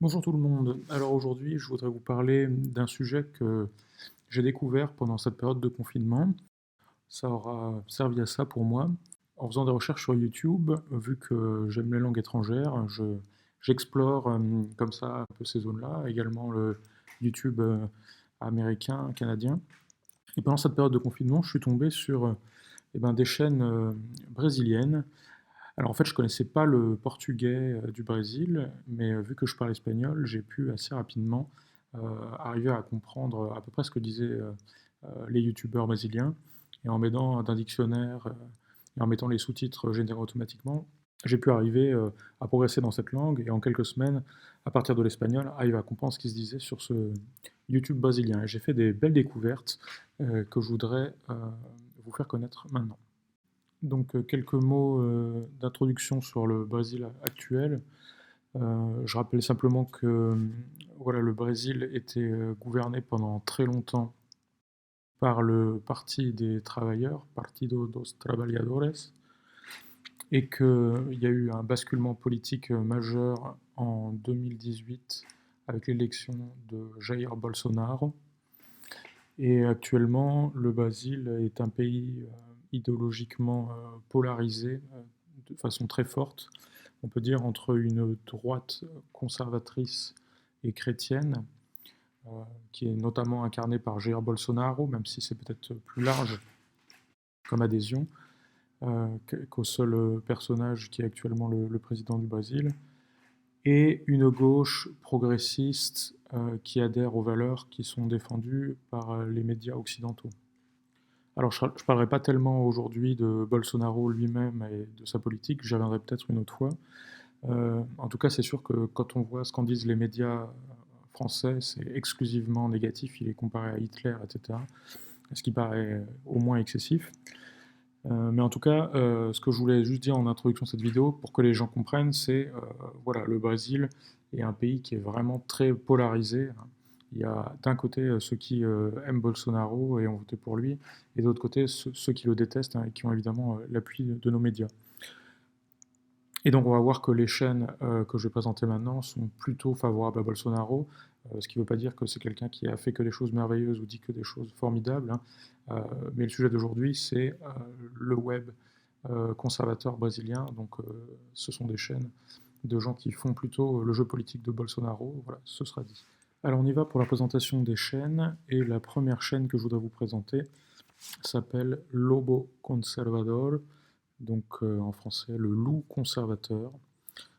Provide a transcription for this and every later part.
Bonjour tout le monde. Alors aujourd'hui, je voudrais vous parler d'un sujet que j'ai découvert pendant cette période de confinement. Ça aura servi à ça pour moi. En faisant des recherches sur YouTube, vu que j'aime les langues étrangères, j'explore comme ça un peu ces zones-là, également le YouTube américain, canadien. Et pendant cette période de confinement, je suis tombé sur des chaînes brésiliennes. Alors en fait, je connaissais pas le portugais du Brésil, mais vu que je parle espagnol, j'ai pu assez rapidement euh, arriver à comprendre à peu près ce que disaient les youtubeurs brésiliens. Et en m'aidant d'un dictionnaire et en mettant les sous-titres générés automatiquement, j'ai pu arriver à progresser dans cette langue et en quelques semaines, à partir de l'espagnol, arriver à comprendre ce qui se disait sur ce YouTube brésilien. Et j'ai fait des belles découvertes que je voudrais vous faire connaître maintenant. Donc, quelques mots d'introduction sur le Brésil actuel. Je rappelle simplement que voilà, le Brésil était gouverné pendant très longtemps par le Parti des travailleurs, Partido dos Trabalhadores, et qu'il y a eu un basculement politique majeur en 2018 avec l'élection de Jair Bolsonaro. Et actuellement, le Brésil est un pays idéologiquement polarisé de façon très forte, on peut dire entre une droite conservatrice et chrétienne, euh, qui est notamment incarnée par Jair Bolsonaro, même si c'est peut-être plus large comme adhésion qu'au seul personnage qui est actuellement le président du Brésil, et une gauche progressiste qui adhère aux valeurs qui sont défendues par les médias occidentaux. Alors, je ne parlerai pas tellement aujourd'hui de Bolsonaro lui-même et de sa politique, j'y reviendrai peut-être une autre fois. En tout cas, c'est sûr que quand on voit ce qu'en disent les médias français, c'est exclusivement négatif, il est comparé à Hitler, etc. Ce qui paraît au moins excessif. Mais en tout cas, ce que je voulais juste dire en introduction de cette vidéo, pour que les gens comprennent, c'est voilà, le Brésil est un pays qui est vraiment très polarisé. Il y a d'un côté ceux qui aiment Bolsonaro et ont voté pour lui, et de l'autre côté ceux qui le détestent et qui ont évidemment l'appui de nos médias. Et donc on va voir que les chaînes que je vais présenter maintenant sont plutôt favorables à Bolsonaro, ce qui ne veut pas dire que c'est quelqu'un qui a fait que des choses merveilleuses ou dit que des choses formidables, hein. Mais le sujet d'aujourd'hui, c'est le web conservateur brésilien. Donc ce sont des chaînes de gens qui font plutôt le jeu politique de Bolsonaro. Voilà, ce sera dit. Alors on y va pour la présentation des chaînes, et la première chaîne que je voudrais vous présenter s'appelle Lobo Conservador, donc en français le loup conservateur.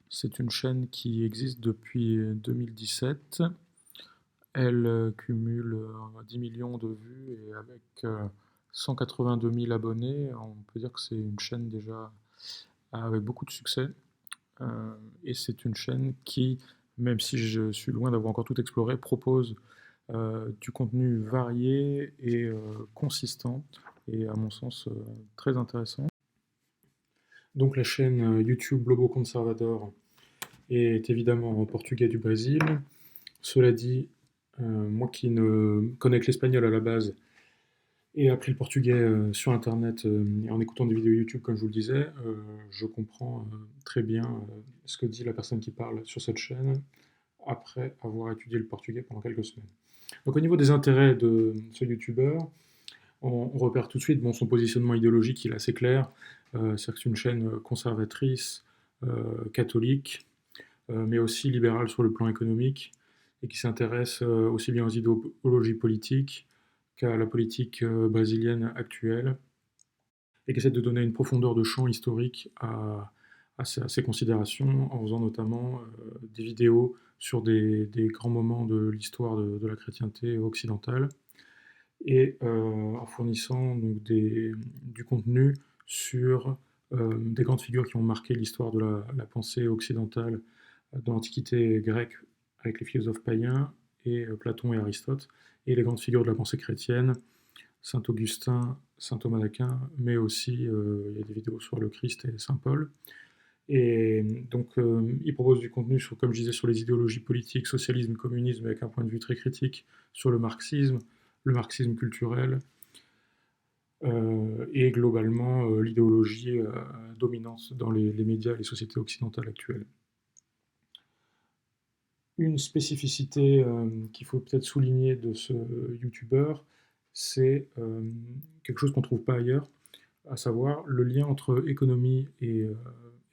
C'est une chaîne qui existe depuis 2017. Elle cumule 10 millions de vues et avec 182 000 abonnés, on peut dire que c'est une chaîne déjà avec beaucoup de succès. Et c'est une chaîne qui, même si je suis loin d'avoir encore tout exploré, propose du contenu varié et consistant, et à mon sens très intéressant. Donc la chaîne YouTube Lobo Conservador est évidemment en portugais du Brésil. Cela dit, moi qui ne connais que l'espagnol à la base et appris le portugais sur internet et en écoutant des vidéos YouTube comme je vous le disais, je comprends très bien ce que dit la personne qui parle sur cette chaîne après avoir étudié le portugais pendant quelques semaines. Donc au niveau des intérêts de ce youtubeur, on repère tout de suite bon, son positionnement idéologique, il est assez clair. C'est-à-dire que c'est une chaîne conservatrice, catholique, mais aussi libérale sur le plan économique, et qui s'intéresse aussi bien aux idéologies politiques qu'à la politique brésilienne actuelle, et qui essaie de donner une profondeur de champ historique à ces considérations, en faisant notamment des vidéos sur des grands moments de l'histoire de la chrétienté occidentale, et en fournissant donc du contenu sur des grandes figures qui ont marqué l'histoire de la pensée occidentale de l'Antiquité grecque, avec les philosophes païens et Platon et Aristote, et les grandes figures de la pensée chrétienne, Saint Augustin, Saint Thomas d'Aquin, mais aussi il y a des vidéos sur le Christ et Saint Paul. Et donc il propose du contenu sur, comme je disais, sur les idéologies politiques, socialisme, communisme, avec un point de vue très critique sur le marxisme culturel, et globalement l'idéologie dominante dans les médias et les sociétés occidentales actuelles. Une spécificité qu'il faut peut-être souligner de ce youtubeur, c'est quelque chose qu'on ne trouve pas ailleurs, à savoir le lien entre économie et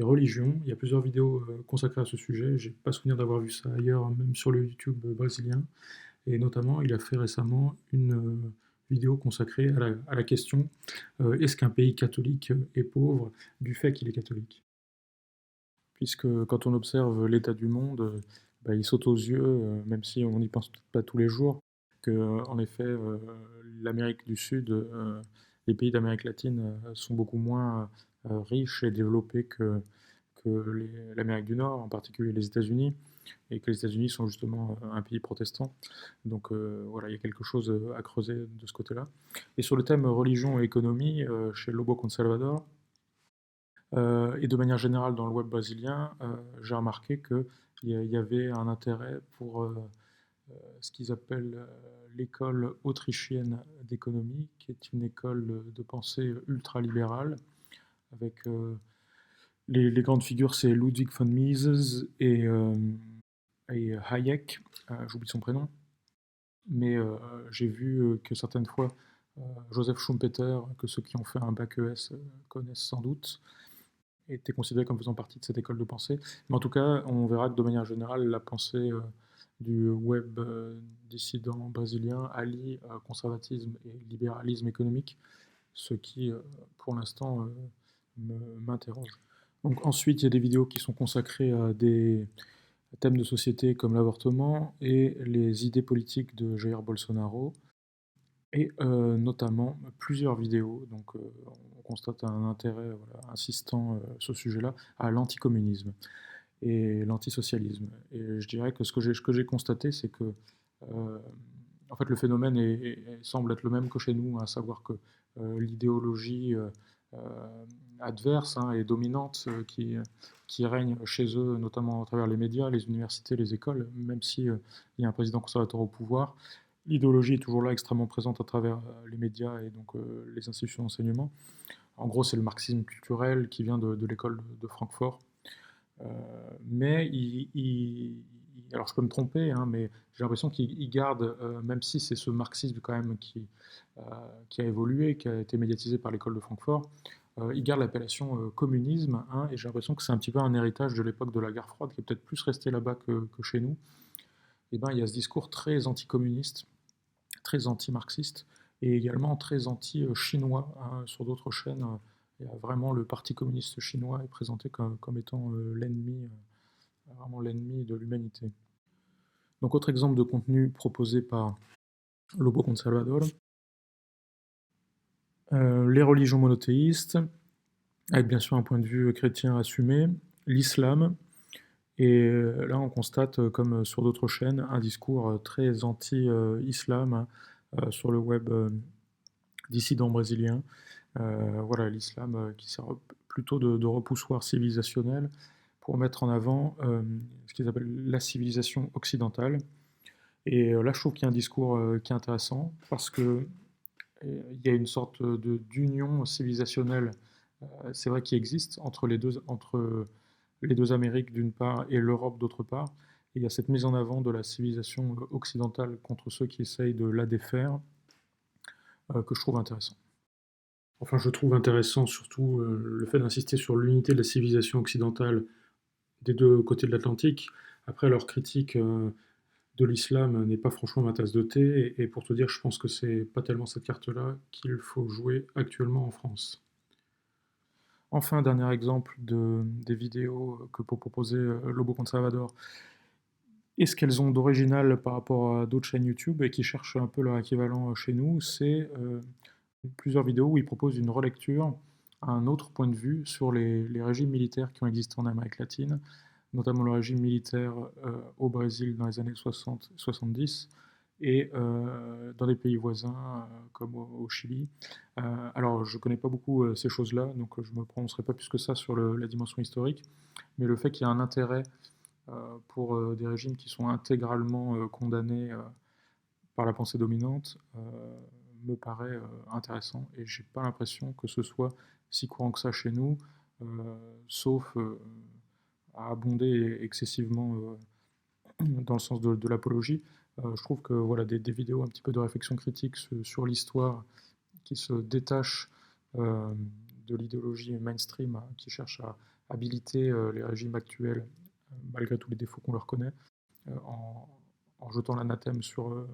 religion. Il y a plusieurs vidéos consacrées à ce sujet. J'ai pas souvenir d'avoir vu ça ailleurs, même sur le YouTube brésilien. Et notamment, il a fait récemment une vidéo consacrée à la question est-ce qu'un pays catholique est pauvre du fait qu'il est catholique? Puisque quand on observe l'état du monde, bah, il saute aux yeux, même si on n'y pense peut-être pas tous les jours, que en effet, l'Amérique du Sud, les pays d'Amérique latine sont beaucoup moins riches et développés que l'Amérique du Nord, en particulier les États-Unis, et que les États-Unis sont justement un pays protestant. Donc voilà, il y a quelque chose à creuser de ce côté-là. Et sur le thème religion et économie, chez Lobo Conservador, et de manière générale dans le web brésilien, j'ai remarqué qu'il y avait un intérêt pour ce qu'ils appellent l'école autrichienne d'économie, qui est une école de pensée ultralibérale, avec les grandes figures, c'est Ludwig von Mises et Hayek, j'oublie son prénom, mais j'ai vu que certaines fois, Joseph Schumpeter, que ceux qui ont fait un bac ES connaissent sans doute, était considéré comme faisant partie de cette école de pensée. Mais en tout cas, on verra que de manière générale, la pensée du web dissident brésilien allie conservatisme et libéralisme économique, ce qui, pour l'instant, m'interroge. Donc ensuite, il y a des vidéos qui sont consacrées à des thèmes de société comme l'avortement et les idées politiques de Jair Bolsonaro, et notamment plusieurs vidéos, donc on constate un intérêt voilà, insistant sur ce sujet-là, à l'anticommunisme et l'antisocialisme. Et je dirais que ce que j'ai constaté, c'est que en fait, le phénomène semble être le même que chez nous, à savoir que l'idéologie euh, adverse et dominante qui règne chez eux, notamment à travers les médias, les universités, les écoles, même si il y a un président conservateur au pouvoir, l'idéologie est toujours là, extrêmement présente à travers les médias et donc les institutions d'enseignement. En gros, c'est le marxisme culturel qui vient de l'école de Francfort. Euh, mais alors je peux me tromper, mais j'ai l'impression qu'il garde, même si c'est ce marxisme quand même qui a évolué, qui a été médiatisé par l'école de Francfort, il garde l'appellation communisme, et j'ai l'impression que c'est un petit peu un héritage de l'époque de la guerre froide, qui est peut-être plus resté là-bas que chez nous. Et ben, il y a ce discours très anticommuniste, très anti-marxiste, et également très anti-chinois. Sur d'autres chaînes, il y a vraiment le Parti communiste chinois est présenté comme étant l'ennemi, vraiment l'ennemi de l'humanité. Donc autre exemple de contenu proposé par Lobo Conservador, les religions monothéistes, avec bien sûr un point de vue chrétien assumé, l'islam, et là on constate, comme sur d'autres chaînes, un discours très anti-islam sur le web dissident brésilien. Voilà, l'islam qui sert plutôt de repoussoir civilisationnel pour mettre en avant ce qu'ils appellent la civilisation occidentale. Et là, je trouve qu'il y a un discours qui est intéressant parce que il y a une sorte d'union civilisationnelle, c'est vrai, qui existe entre les deux Amériques d'une part et l'Europe d'autre part. Et il y a cette mise en avant de la civilisation occidentale contre ceux qui essayent de la défaire que je trouve intéressant. Enfin, je trouve intéressant surtout le fait d'insister sur l'unité de la civilisation occidentale des deux côtés de l'Atlantique. Après, leur critique de l'islam n'est pas franchement ma tasse de thé, et pour te dire, je pense que c'est pas tellement cette carte-là qu'il faut jouer actuellement en France. Enfin, dernier exemple des vidéos que peut proposer Lobo Conservador, et ce qu'elles ont d'original par rapport à d'autres chaînes YouTube et qui cherchent un peu leur équivalent chez nous, c'est plusieurs vidéos où ils proposent une relecture, un autre point de vue sur les régimes militaires qui ont existé en Amérique latine, notamment le régime militaire au Brésil dans les années 60-70 et dans des pays voisins comme au Chili. Alors, je ne connais pas beaucoup ces choses-là, donc je ne me prononcerai pas plus que ça sur la dimension historique, mais le fait qu'il y a un intérêt pour des régimes qui sont intégralement condamnés par la pensée dominante me paraît intéressant, et j'ai pas l'impression que ce soit si courant que ça chez nous, sauf à abonder excessivement dans le sens de l'apologie. Je trouve que voilà, des vidéos un petit peu de réflexion critique sur l'histoire qui se détachent de l'idéologie mainstream qui cherche à habiliter les régimes actuels, malgré tous les défauts qu'on leur connaît, en, en jetant l'anathème sur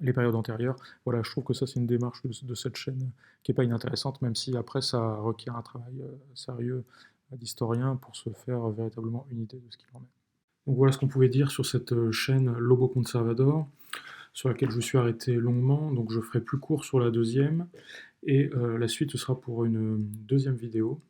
les périodes antérieures. Voilà, je trouve que ça, c'est une démarche de cette chaîne qui n'est pas inintéressante, même si après, ça requiert un travail sérieux d'historien pour se faire véritablement une idée de ce qu'il en est. Donc voilà ce qu'on pouvait dire sur cette chaîne Lobo Conservador, sur laquelle je me suis arrêté longuement, donc je ferai plus court sur la deuxième, et la suite ce sera pour une deuxième vidéo.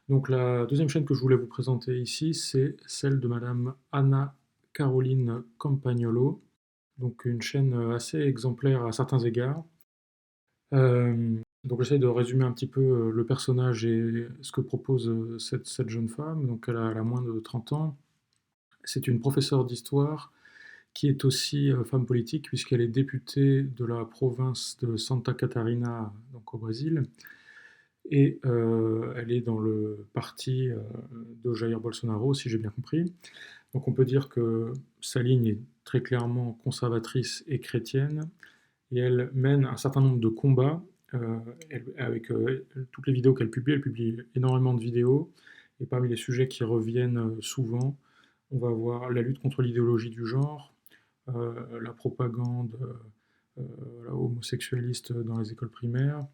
Donc la deuxième chaîne que je voulais vous présenter ici, c'est celle de Madame Anna Caroline Campagnolo, donc une chaîne assez exemplaire à certains égards. Donc j'essaie de résumer un petit peu le personnage et ce que propose cette jeune femme. Donc elle a moins de 30 ans. C'est une professeure d'histoire qui est aussi femme politique puisqu'elle est députée de la province de Santa Catarina, donc au Brésil, et elle est dans le parti de Jair Bolsonaro, si j'ai bien compris. Donc on peut dire que sa ligne est très clairement conservatrice et chrétienne, et elle mène un certain nombre de combats. Avec toutes les vidéos qu'elle publie, elle publie énormément de vidéos, et parmi les sujets qui reviennent souvent, on va voir la lutte contre l'idéologie du genre, la propagande homosexualiste dans les écoles primaires,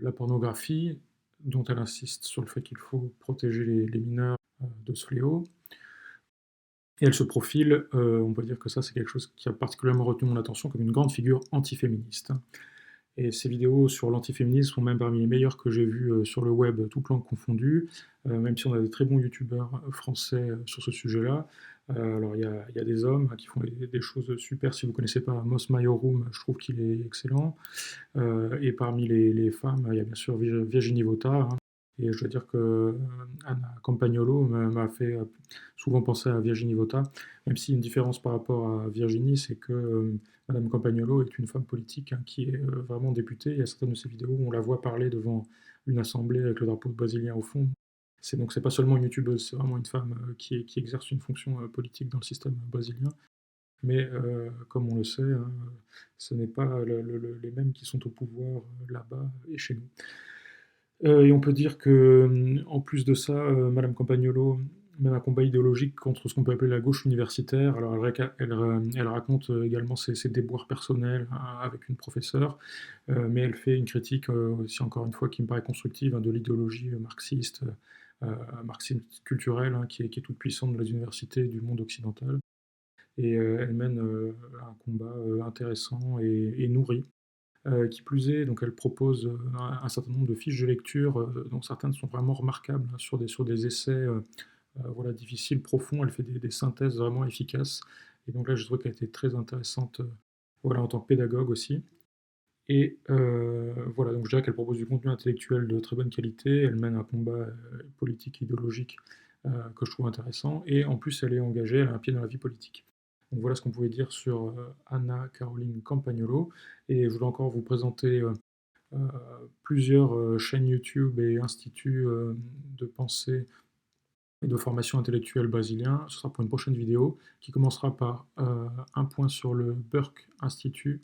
la pornographie, dont elle insiste sur le fait qu'il faut protéger les mineurs de ce fléau. Et elle se profile, on peut dire que ça c'est quelque chose qui a particulièrement retenu mon attention, comme une grande figure antiféministe. Et ces vidéos sur l'antiféminisme sont même parmi les meilleures que j'ai vues sur le web, toutes langues confondues, même si on a des très bons youtubeurs français sur ce sujet-là. Alors il y a des hommes qui font des choses super, si vous ne connaissez pas Mos Maiorum, je trouve qu'il est excellent. Et parmi les femmes, il y a bien sûr Virginie Vota, hein. Et je dois dire que Anna Campagnolo m'a fait souvent penser à Virginie Vota, même si une différence par rapport à Virginie, c'est que Madame Campagnolo est une femme politique hein, qui est vraiment députée. Il y a certaines de ses vidéos où on la voit parler devant une assemblée avec le drapeau brésilien au fond. Donc c'est pas seulement une youtubeuse, c'est vraiment une femme qui exerce une fonction politique dans le système brésilien. Mais comme on le sait, hein, ce n'est pas les mêmes qui sont au pouvoir là-bas et chez nous. Et on peut dire que, en plus de ça, Madame Campagnolo mène un combat idéologique contre ce qu'on peut appeler la gauche universitaire. Alors elle raconte également ses déboires personnels hein, avec une professeure, mais elle fait une critique aussi, encore une fois, qui me paraît constructive, hein, de l'idéologie marxiste, marxiste culturelle, hein, qui est toute puissante dans les universités du monde occidental. Et elle mène un combat intéressant et nourri. Qui plus est, donc elle propose un certain nombre de fiches de lecture, dont certaines sont vraiment remarquables, hein, sur des essais voilà, difficiles, profonds. Elle fait des synthèses vraiment efficaces. Et donc là, je trouve qu'elle a été très intéressante voilà, en tant que pédagogue aussi. Et voilà, donc je dirais qu'elle propose du contenu intellectuel de très bonne qualité. Elle mène un combat politique, idéologique que je trouve intéressant. Et en plus, elle est engagée, elle a un pied dans la vie politique. Donc voilà ce qu'on pouvait dire sur Anna Caroline Campagnolo. Et je voulais encore vous présenter plusieurs chaînes YouTube et instituts de pensée et de formation intellectuelle brésilien. Ce sera pour une prochaine vidéo qui commencera par un point sur le Burke Institute,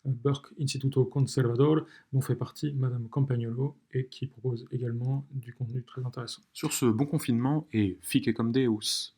Burke Instituto Conservador, dont fait partie Madame Campagnolo et qui propose également du contenu très intéressant. Sur ce, bon confinement et fique comme Deus!